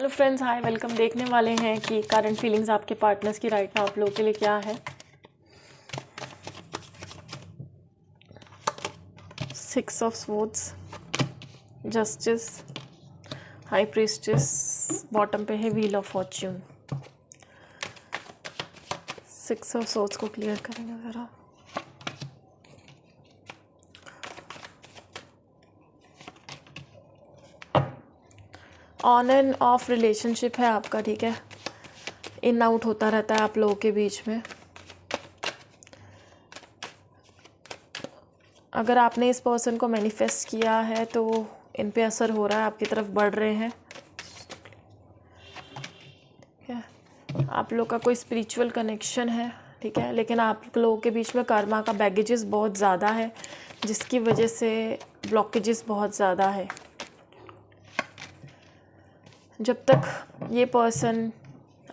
Hello friends, हाय, welcome. देखने वाले हैं कि करंट फीलिंग्स आपके पार्टनर्स की राइट नाउ आप लोगों के लिए क्या है। 6 of swords, justice, high priestess, bottom पे है wheel of Fortune. 6 of swords को क्लियर करेंगे ज़रा। ऑन एंड ऑफ रिलेशनशिप है आपका, ठीक है। इन आउट होता रहता है आप लोगों के बीच में। अगर आपने इस पर्सन को मैनिफेस्ट किया है तो इन पे असर हो रहा है, आपकी तरफ बढ़ रहे हैं। ठीक है, आप लोग का कोई स्पिरिचुअल कनेक्शन है, ठीक है, लेकिन आप लोगों के बीच में कर्मा का बैगेजेस बहुत ज़्यादा है, जिसकी वजह से ब्लॉकेजेस बहुत ज़्यादा है। जब तक ये पर्सन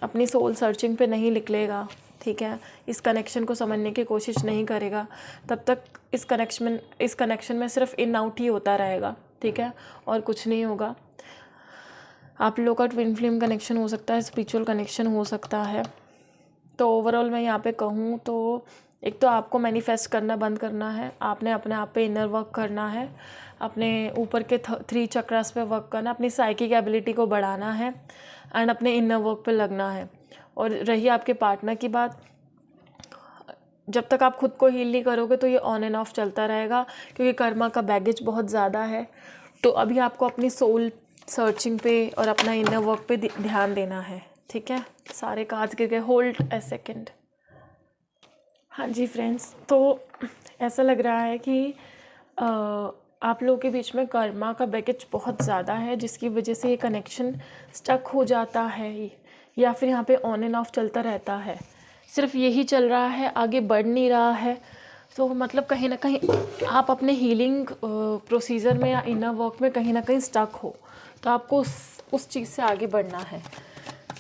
अपनी सोल सर्चिंग पे नहीं निकलेगा, ठीक है, इस कनेक्शन को समझने की कोशिश नहीं करेगा, तब तक इस कनेक्शन में सिर्फ इन आउट ही होता रहेगा, ठीक है, और कुछ नहीं होगा। आप लोगों का ट्विन फ्लेम कनेक्शन हो सकता है, स्पिरिचुअल कनेक्शन हो सकता है। तो ओवरऑल मैं यहाँ पे कहूँ तो एक तो आपको मैनिफेस्ट करना बंद करना है, आपने अपने आप पे इनर वर्क करना है, अपने ऊपर के 3 चक्रास पे वर्क करना, अपनी साइकिक एबिलिटी को बढ़ाना है एंड अपने इनर वर्क पे लगना है। और रही आपके पार्टनर की बात, जब तक आप खुद को हील नहीं करोगे तो ये ऑन एंड ऑफ चलता रहेगा, क्योंकि कर्मा का बैगेज बहुत ज़्यादा है। तो अभी आपको अपनी सोल सर्चिंग पे और अपना इनर वर्क पे ध्यान देना है, ठीक है। सारे कार्ड्स गिर गए, होल्ड ए सेकेंड। हाँ जी फ्रेंड्स, तो ऐसा लग रहा है कि आप लोगों के बीच में कर्मा का बैगेज बहुत ज़्यादा है, जिसकी वजह से ये कनेक्शन स्टक हो जाता है या फिर यहाँ पे ऑन एंड ऑफ चलता रहता है। सिर्फ यही चल रहा है, आगे बढ़ नहीं रहा है। तो मतलब कहीं ना कहीं आप अपने हीलिंग प्रोसीजर में या इनर वर्क में कहीं ना कहीं स्टक हो, तो आपको उस चीज़ से आगे बढ़ना है।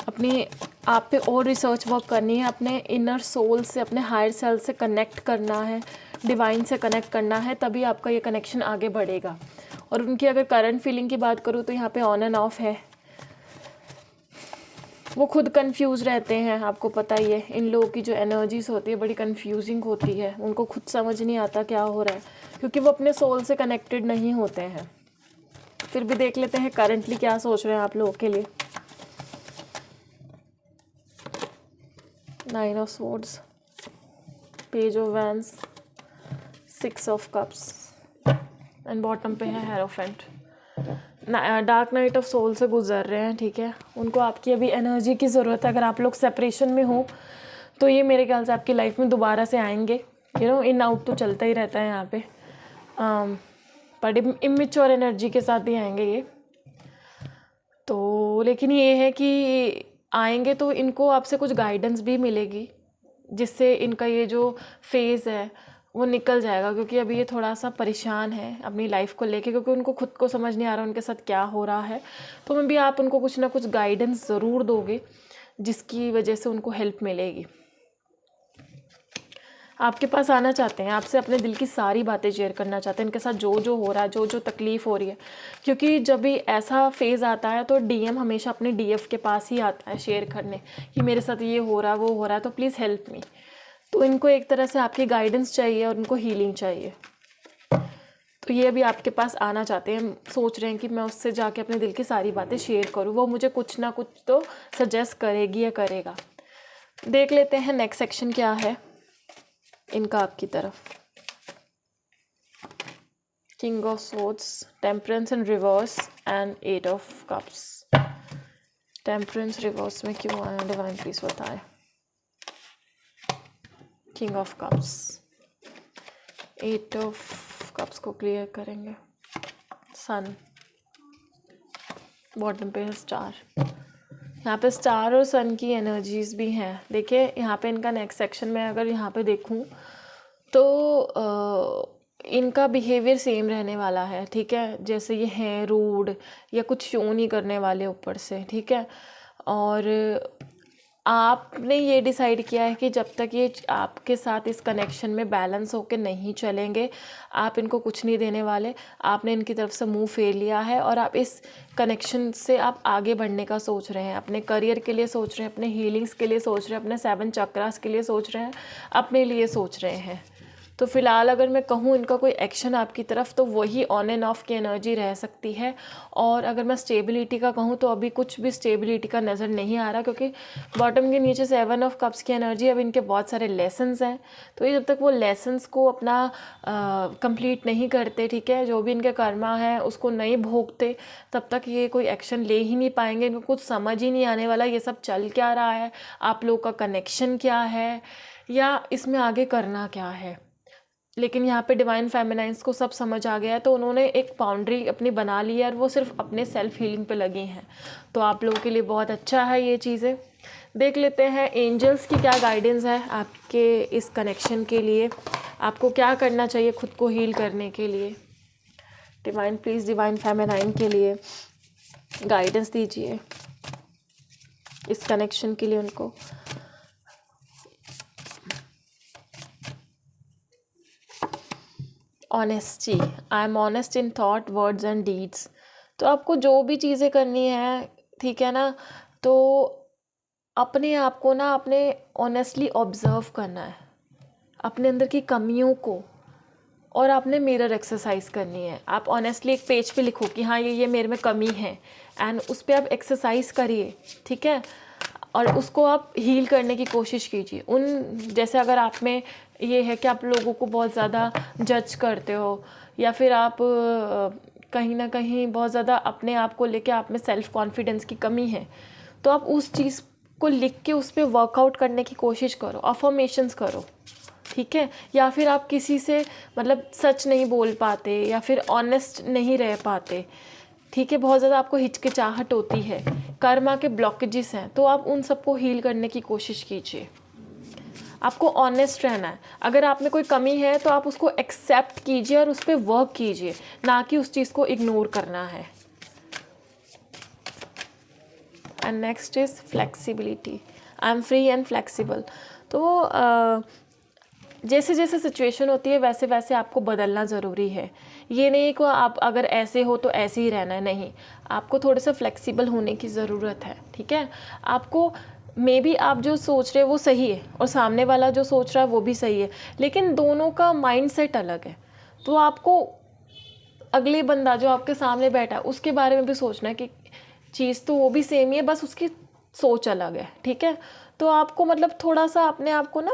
अपनी आप पे और रिसर्च वर्क करनी है, अपने इनर सोल से, अपने हायर सेल्फ से कनेक्ट करना है, डिवाइन से कनेक्ट करना है, तभी आपका ये कनेक्शन आगे बढ़ेगा। और उनकी अगर करंट फीलिंग की बात करूँ तो यहाँ पे ऑन एंड ऑफ है। वो खुद कंफ्यूज रहते हैं, आपको पता ही है, इन लोगों की जो एनर्जीज होती है बड़ी कंफ्यूजिंग होती है, उनको खुद समझ नहीं आता क्या हो रहा है, क्योंकि वो अपने सोल से कनेक्टेड नहीं होते हैं। फिर भी देख लेते हैं करंटली क्या सोच रहे हैं आप लोगों के लिए। 9 of swords, page of wands, 6 of cups and bottom पे है hierophant. Dark night of soul से गुजर रहे हैं, ठीक है। उनको आपकी अभी एनर्जी की ज़रूरत है। अगर आप लोग सेपरेशन में हो तो ये मेरे ख्याल से आपकी लाइफ में दोबारा से आएंगे। इन आउट तो चलता ही रहता है यहाँ पे, बट इमेच्योर एनर्जी के साथ ही आएंगे ये तो। लेकिन ये है कि आएंगे तो इनको आपसे कुछ गाइडेंस भी मिलेगी, जिससे इनका ये जो फेज़ है वो निकल जाएगा, क्योंकि अभी ये थोड़ा सा परेशान है अपनी लाइफ को लेके, क्योंकि उनको खुद को समझ नहीं आ रहा उनके साथ क्या हो रहा है। तो मैं भी आप उनको कुछ ना कुछ गाइडेंस ज़रूर दोगे, जिसकी वजह से उनको हेल्प मिलेगी। आपके पास आना चाहते हैं, आपसे अपने दिल की सारी बातें शेयर करना चाहते हैं, इनके साथ जो जो हो रहा है, जो जो तकलीफ़ हो रही है। क्योंकि जब भी ऐसा फेज़ आता है तो डीएम हमेशा अपने डीएफ के पास ही आता है शेयर करने कि मेरे साथ ये हो रहा है, वो हो रहा है, तो प्लीज़ हेल्प मी। तो इनको एक तरह से आपकी गाइडेंस चाहिए और उनको हीलिंग चाहिए। तो ये अभी आपके पास आना चाहते हैं, सोच रहे हैं कि मैं उससे जाके अपने दिल की सारी बातें शेयर करूँ, वो मुझे कुछ ना कुछ तो सजेस्ट करेगी या करेगा। देख लेते हैं नेक्स्ट सेक्शन क्या है इनका आपकी तरफ। King of swords, temperance in reverse and 8 of cups. Temperance reverse में क्यों आया, डिवाइन प्लीज बताएं। King of cups, 8 of cups को क्लियर करेंगे। सन, बॉटम पे है स्टार। यहाँ पे स्टार और सन की एनर्जीज भी हैं। देखिए यहाँ पे इनका नेक्स्ट सेक्शन में अगर यहाँ पे देखूँ तो इनका बिहेवियर सेम रहने वाला है, ठीक है। जैसे ये हैं रूड या कुछ शो नहीं करने वाले ऊपर से, ठीक है। और आपने ये डिसाइड किया है कि जब तक ये आपके साथ इस कनेक्शन में बैलेंस होके नहीं चलेंगे, आप इनको कुछ नहीं देने वाले। आपने इनकी तरफ से मुंह फेर लिया है और आप इस कनेक्शन से आप आगे बढ़ने का सोच रहे हैं, अपने करियर के लिए सोच रहे हैं, अपने हीलिंग्स के लिए सोच रहे हैं, अपने 7 चक्रास के लिए सोच रहे हैं, अपने लिए सोच रहे हैं। तो फ़िलहाल अगर मैं कहूँ इनका कोई एक्शन आपकी तरफ, तो वही ऑन एंड ऑफ की एनर्जी रह सकती है। और अगर मैं स्टेबिलिटी का कहूँ तो अभी कुछ भी स्टेबिलिटी का नज़र नहीं आ रहा, क्योंकि बॉटम के नीचे 7 ऑफ कप्स की एनर्जी, अब इनके बहुत सारे लेसन्स हैं। तो ये जब तक वो लेसन्स को अपना कंप्लीट नहीं करते, ठीक है, जो भी इनके कर्मा है उसको नहीं भोगते, तब तक ये कोई एक्शन ले ही नहीं पाएंगे। इनको कुछ समझ ही नहीं आने वाला ये सब चल क्या रहा है, आप लोग का कनेक्शन क्या है, या इसमें आगे करना क्या है। लेकिन यहाँ पे डिवाइन फेमिनाइंस को सब समझ आ गया है, तो उन्होंने एक बाउंड्री अपनी बना ली है और वो सिर्फ अपने सेल्फ हीलिंग पे लगी हैं। तो आप लोगों के लिए बहुत अच्छा है ये चीज़ें। देख लेते हैं एंजल्स की क्या गाइडेंस है आपके इस कनेक्शन के लिए, आपको क्या करना चाहिए खुद को हील करने के लिए। डिवाइन प्लीज़ डिवाइन फेमिनाइन के लिए गाइडेंस दीजिए इस कनेक्शन के लिए उनको। Honesty, I am honest in thought words and deeds. तो आपको जो भी चीज़ें करनी है, ठीक है ना, तो अपने आप को ना अपने ऑनेस्टली ऑब्जर्व करना है, अपने अंदर की कमियों को, और आपने मिरर एक्सरसाइज करनी है। आप ऑनेस्टली एक पेज पे लिखो कि हाँ ये मेरे में कमी है, एंड उस पर आप एक्सरसाइज करिए, ठीक है, और उसको आप हील करने की कोशिश कीजिए। जैसे अगर आप में ये है कि आप लोगों को बहुत ज़्यादा जज करते हो, या फिर आप कहीं ना कहीं बहुत ज़्यादा अपने आप को लेके आप में सेल्फ कॉन्फिडेंस की कमी है, तो आप उस चीज़ को लिख के उस पर वर्कआउट करने की कोशिश करो, अफर्मेशंस करो, ठीक है। या फिर आप किसी से मतलब सच नहीं बोल पाते, या फिर ऑनेस्ट नहीं रह पाते, ठीक है, बहुत ज़्यादा आपको हिचकिचाहट होती है, कर्मा के ब्लॉकेजेस हैं, तो आप उन सबको हील करने की कोशिश कीजिए। आपको ऑनेस्ट रहना है। अगर आप में कोई कमी है तो आप उसको एक्सेप्ट कीजिए और उस पर वर्क कीजिए, ना कि उस चीज़ को इग्नोर करना है। And next is flexibility, I am free and flexible. तो जैसे जैसे सिचुएशन होती है वैसे वैसे आपको बदलना ज़रूरी है। ये नहीं कि आप अगर ऐसे हो तो ऐसे ही रहना है, नहीं, आपको थोड़े से फ्लेक्सिबल होने की ज़रूरत है, ठीक है। आपको मे बी आप जो सोच रहे हो वो सही है और सामने वाला जो सोच रहा है वो भी सही है, लेकिन दोनों का माइंडसेट अलग है। तो आपको अगले बंदा जो आपके सामने बैठा है उसके बारे में भी सोचना है कि चीज़ तो वो भी सेम ही है, बस उसकी सोच अलग है, ठीक है। तो आपको मतलब थोड़ा सा अपने आप को ना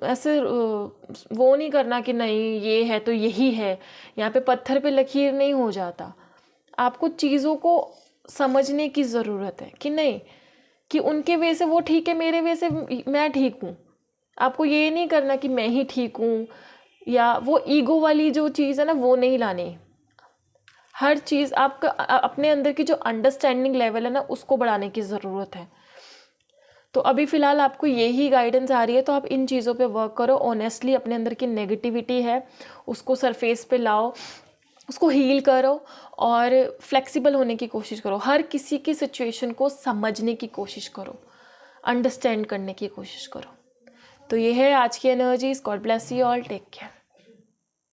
ऐसे वो नहीं करना कि नहीं ये है तो यही है, यहाँ पे पत्थर पे लकीर नहीं हो जाता। आपको चीज़ों को समझने की ज़रूरत है कि नहीं, कि उनके वे से वो ठीक है, मेरे वे से मैं ठीक हूँ। आपको ये नहीं करना कि मैं ही ठीक हूँ, या वो ईगो वाली जो चीज़ है ना वो नहीं लानी। हर चीज़ आपका अपने अंदर की जो अंडरस्टैंडिंग लेवल है ना उसको बढ़ाने की ज़रूरत है। तो अभी फ़िलहाल आपको यही गाइडेंस आ रही है, तो आप इन चीज़ों पे वर्क करो। ऑनेस्टली अपने अंदर की नेगेटिविटी है उसको सरफेस पे लाओ, उसको हील करो और फ्लेक्सिबल होने की कोशिश करो। हर किसी की सिचुएशन को समझने की कोशिश करो, अंडरस्टैंड करने की कोशिश करो। तो ये है आज की energies. God bless you all, take care.